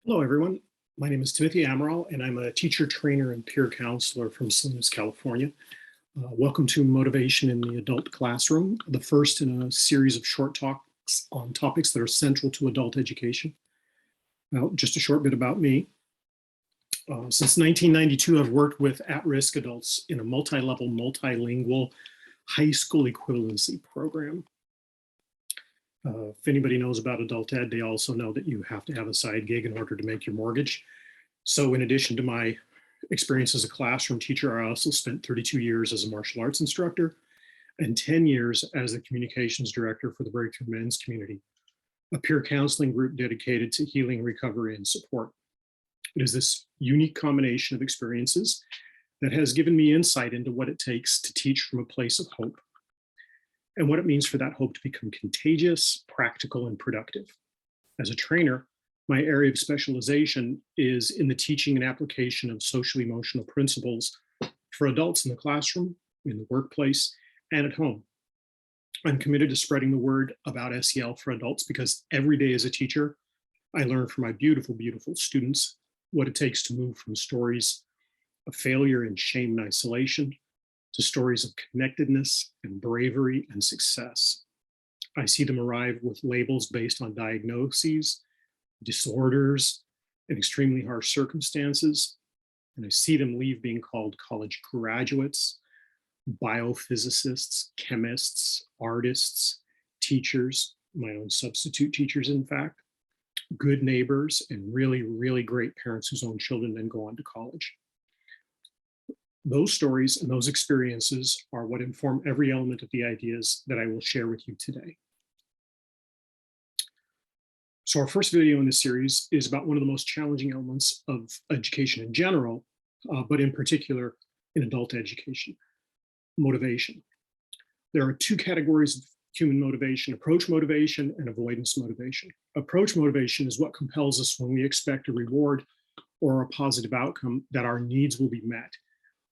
Hello, everyone. My name is Timothy Amaral, and I'm a teacher, trainer, and peer counselor from Salinas, California. Welcome to Motivation in the Adult Classroom, the first in a series of short talks on topics that are central to adult education. Now, just a short bit about me. Since 1992, I've worked with at-risk adults in a multi-level, multilingual high school equivalency program. If anybody knows about adult ed, they also know that you have to have a side gig in order to make your mortgage. So in addition to my experience as a classroom teacher, I also spent 32 years as a martial arts instructor and 10 years as the communications director for the Breakthrough Men's Community, a peer counseling group dedicated to healing, recovery, and support. It is this unique combination of experiences that has given me insight into what it takes to teach from a place of hope, and what it means for that hope to become contagious, practical, and productive. As a trainer, my area of specialization is in the teaching and application of social emotional principles for adults in the classroom, in the workplace, and at home. I'm committed to spreading the word about SEL for adults because every day as a teacher, I learn from my beautiful, beautiful students what it takes to move from stories of failure and shame and isolation to stories of connectedness and bravery and success. I see them arrive with labels based on diagnoses, disorders, and extremely harsh circumstances. And I see them leave being called college graduates, biophysicists, chemists, artists, teachers, my own substitute teachers, in fact, good neighbors, and really, really great parents whose own children then go on to college. Those stories and those experiences are what inform every element of the ideas that I will share with you today. So our first video in this series is about one of the most challenging elements of education in general, but in particular in adult education, motivation. There are two categories of human motivation: approach motivation and avoidance motivation. Approach motivation is what compels us when we expect a reward or a positive outcome that our needs will be met.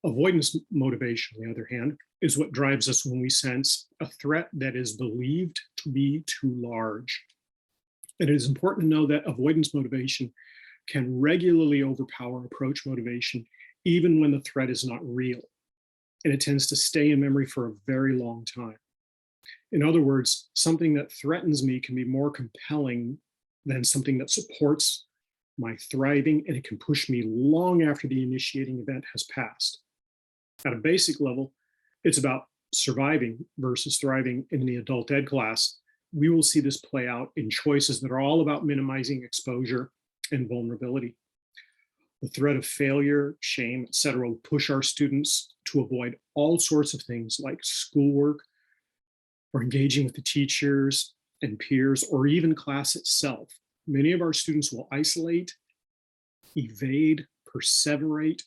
Avoidance motivation, on the other hand, is what drives us when we sense a threat that is believed to be too large. And it is important to know that avoidance motivation can regularly overpower approach motivation, even when the threat is not real. And it tends to stay in memory for a very long time. In other words, something that threatens me can be more compelling than something that supports my thriving, and it can push me long after the initiating event has passed. At a basic level, it's about surviving versus thriving. In the adult ed class, we will see this play out in choices that are all about minimizing exposure and vulnerability. The threat of failure, shame, etc., will push our students to avoid all sorts of things like schoolwork or engaging with the teachers and peers, or even class itself. Many of our students will isolate, evade, perseverate,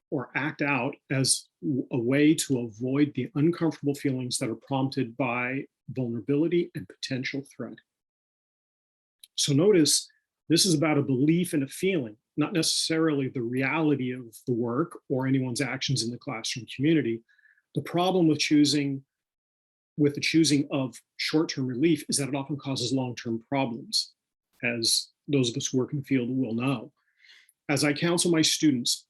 or act out as a way to avoid the uncomfortable feelings that are prompted by vulnerability and potential threat. So notice, this is about a belief and a feeling, not necessarily the reality of the work or anyone's actions in the classroom community. The problem with the choosing of short-term relief is that it often causes long-term problems, as those of us who work in the field will know. As I counsel my students,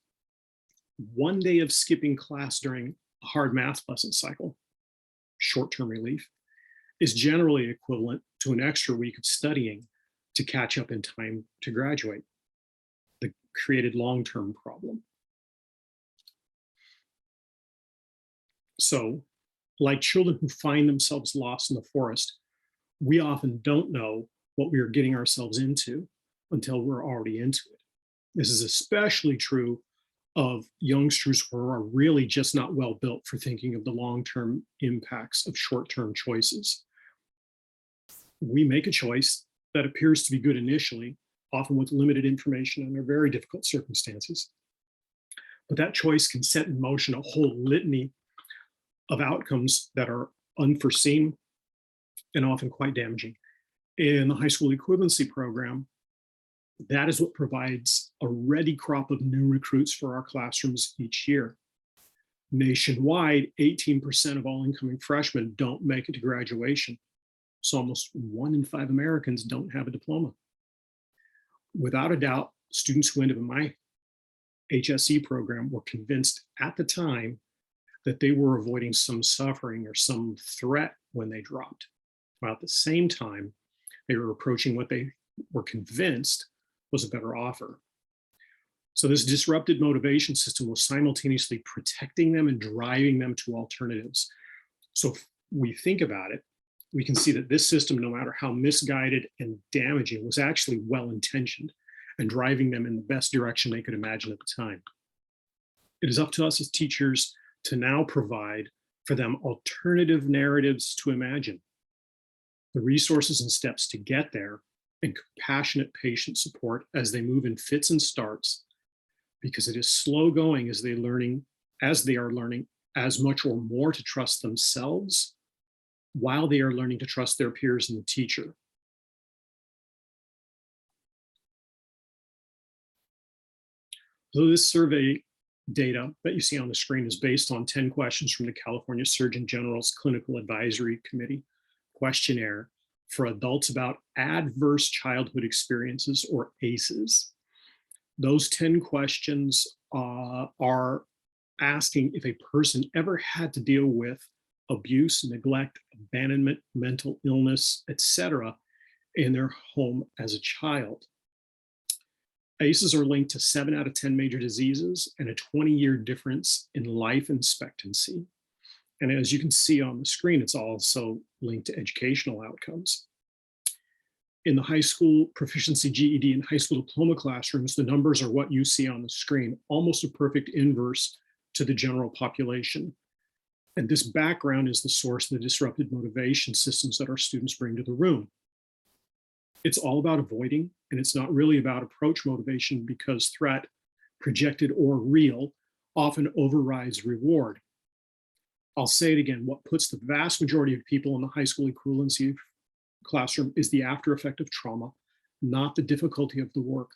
one day of skipping class during a hard math lesson cycle, short-term relief, is generally equivalent to an extra week of studying to catch up in time to graduate, the created long-term problem. So, like children who find themselves lost in the forest, we often don't know what we are getting ourselves into until we're already into it. This is especially true of youngsters who are really just not well built for thinking of the long-term impacts of short-term choices. We make a choice that appears to be good initially, often with limited information under very difficult circumstances. But that choice can set in motion a whole litany of outcomes that are unforeseen and often quite damaging. In the high school equivalency program, that is what provides a ready crop of new recruits for our classrooms each year. Nationwide, 18% of all incoming freshmen don't make it to graduation. So almost 1 in 5 Americans don't have a diploma. Without a doubt, students who ended in my HSE program were convinced at the time that they were avoiding some suffering or some threat when they dropped, while at the same time, they were approaching what they were convinced was a better offer. So this disrupted motivation system was simultaneously protecting them and driving them to alternatives. So if we think about it, we can see that this system, no matter how misguided and damaging, was actually well-intentioned and driving them in the best direction they could imagine at the time. It is up to us as teachers to now provide for them alternative narratives to imagine, the resources and steps to get there, and compassionate patient support as they move in fits and starts, because it is slow going as they are learning as much or more to trust themselves while they are learning to trust their peers and the teacher. So this survey data that you see on the screen is based on 10 questions from the California Surgeon General's Clinical Advisory Committee questionnaire for adults about adverse childhood experiences, or ACEs. Those 10 questions are asking if a person ever had to deal with abuse, neglect, abandonment, mental illness, etc., in their home as a child. ACEs are linked to 7 out of 10 major diseases and a 20-year difference in life expectancy. And as you can see on the screen, it's also linked to educational outcomes. In the high school proficiency GED and high school diploma classrooms, the numbers are what you see on the screen, almost a perfect inverse to the general population. And this background is the source of the disrupted motivation systems that our students bring to the room. It's all about avoiding, and it's not really about approach motivation, because threat, projected or real, often overrides reward. I'll say it again, what puts the vast majority of people in the high school equivalency classroom is the after effect of trauma, not the difficulty of the work.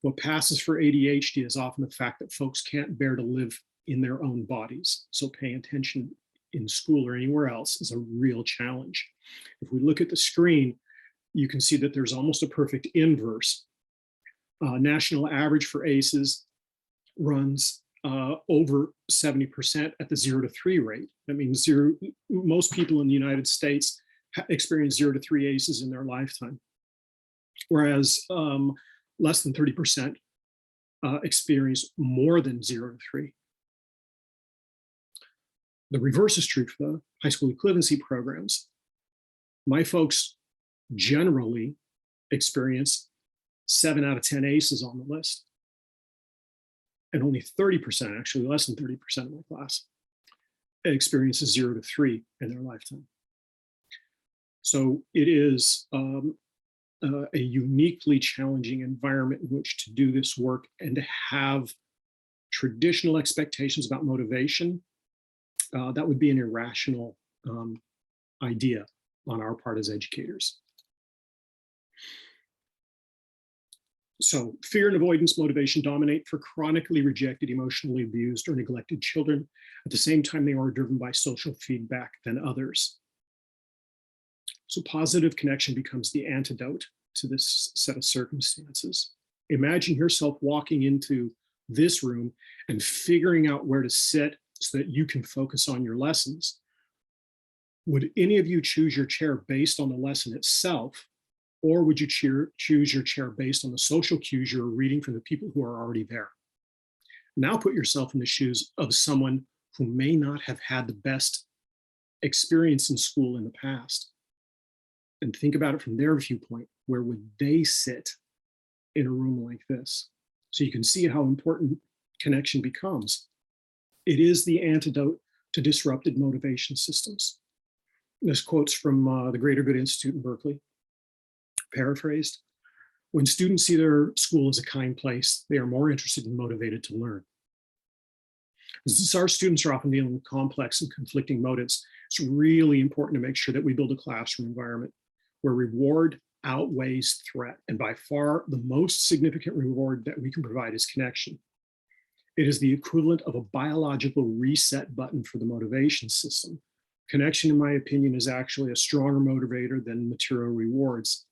What passes for ADHD is often the fact that folks can't bear to live in their own bodies. So paying attention in school or anywhere else is a real challenge. If we look at the screen, you can see that there's almost a perfect inverse. National average for ACEs runs over 70% at the 0 to 3 rate. That means most people in the United States experience 0 to 3 ACEs in their lifetime, whereas less than 30% experience more than 0 to 3. The reverse is true for the high school equivalency programs. My folks generally experience 7 out of 10 ACEs on the list. And only 30%, actually less than 30% of my class, experiences 0 to 3 in their lifetime. So it is a uniquely challenging environment in which to do this work, and to have traditional expectations about motivation, that would be an irrational idea on our part as educators. So fear and avoidance motivation dominate for chronically rejected, emotionally abused, or neglected children. At the same time, they are driven by social feedback than others. So positive connection becomes the antidote to this set of circumstances. Imagine yourself walking into this room and figuring out where to sit so that you can focus on your lessons. Would any of you choose your chair based on the lesson itself, or would you choose your chair based on the social cues you're reading from the people who are already there? Now put yourself in the shoes of someone who may not have had the best experience in school in the past, and think about it from their viewpoint. Where would they sit in a room like this? So you can see how important connection becomes. It is the antidote to disrupted motivation systems. This quote's from the Greater Good Institute in Berkeley. Paraphrased: when students see their school as a kind place, they are more interested and motivated to learn. Since our students are often dealing with complex and conflicting motives, it's really important to make sure that we build a classroom environment where reward outweighs threat. And by far, the most significant reward that we can provide is connection. It is the equivalent of a biological reset button for the motivation system. Connection, in my opinion, is actually a stronger motivator than material rewards.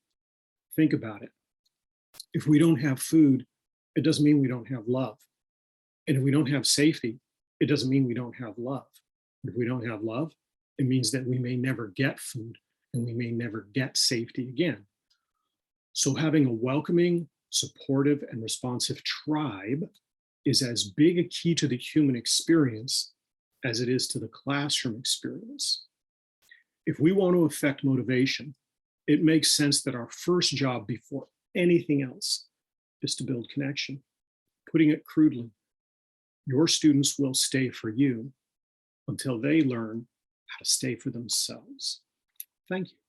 Think about it. If we don't have food, it doesn't mean we don't have love. And if we don't have safety, it doesn't mean we don't have love. If we don't have love, it means that we may never get food and we may never get safety again. So having a welcoming, supportive, and responsive tribe is as big a key to the human experience as it is to the classroom experience. If we want to affect motivation, it makes sense that our first job before anything else is to build connection. Putting it crudely, your students will stay for you until they learn how to stay for themselves. Thank you.